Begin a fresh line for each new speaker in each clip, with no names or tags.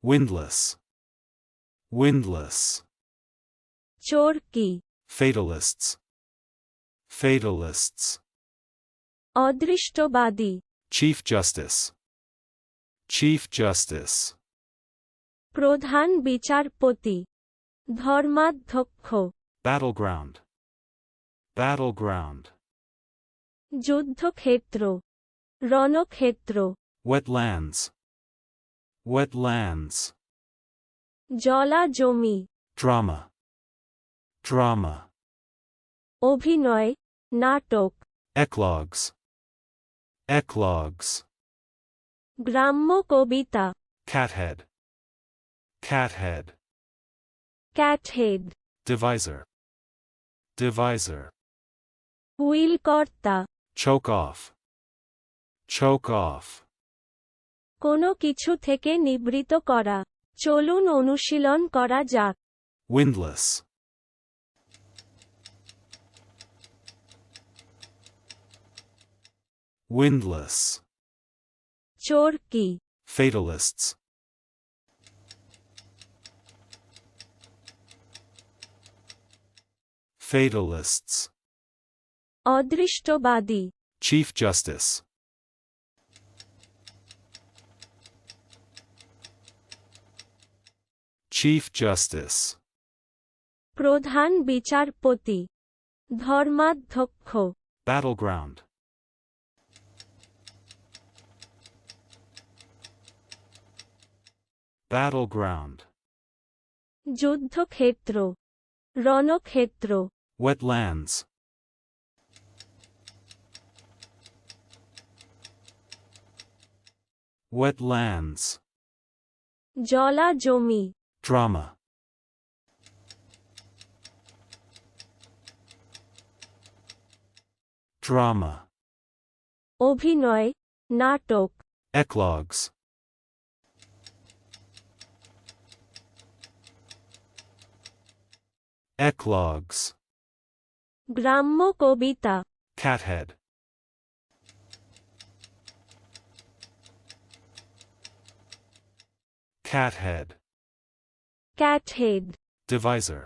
Windless. Windless.
চোর কি?
Fatalists. Fatalists.
অদৃষ্টবাদী,
Chief Justice. Chief Justice.
প্রধান বিচারপতি, ধর্মাধ্যক্ষ,
Battleground. Battleground.
যুদ্ধক্ষেত্র, রণক্ষেত্র,
Wetlands. Wetlands.
জলাজমি,
Drama. Drama.
অভিনয়, নাটক,
Eclogues. Eclogues.
গ্রাম্য কবিতা,
Cathead. Cathead.
ক্যাটহেড,
Divisor. Divisor.
হুইলকর্তা,
Choke off. Choke off.
কোনো কিছু থেকে নিবৃত করা। চলুন অনুশীলন করা যাক।
Windless. Windless.
চোর কি?
Fatalists. Fatalists.
অদৃষ্টবাদী,
Chief Justice. Chief Justice.
প্রধান বিচারপতি, ধর্মাধ্যক্ষ,
Battleground. Battleground.
যুদ্ধক্ষেত্র, রণক্ষেত্র,
Wetlands. Wetlands.
জলাজমি,
Drama. Drama.
অভিনয়, নাটক,
Eclogues. Eclogues.
গ্রাম্য কবিতা,
Cathead. Cathead.
ক্যাটহেড,
Divisor.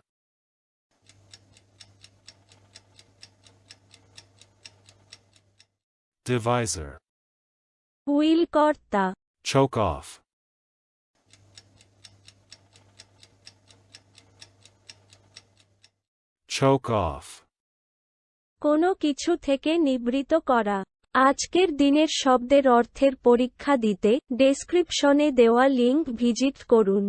Divisor.
হুইলকর্তা,
Choke off. Choke off.
কোনো কিছু থেকে নিবৃত করা। আজকের দিনের শব্দের অর্থের পরীক্ষা দিতে ডেসক্রিপশনে দেওয়া লিংক ভিজিট করুন।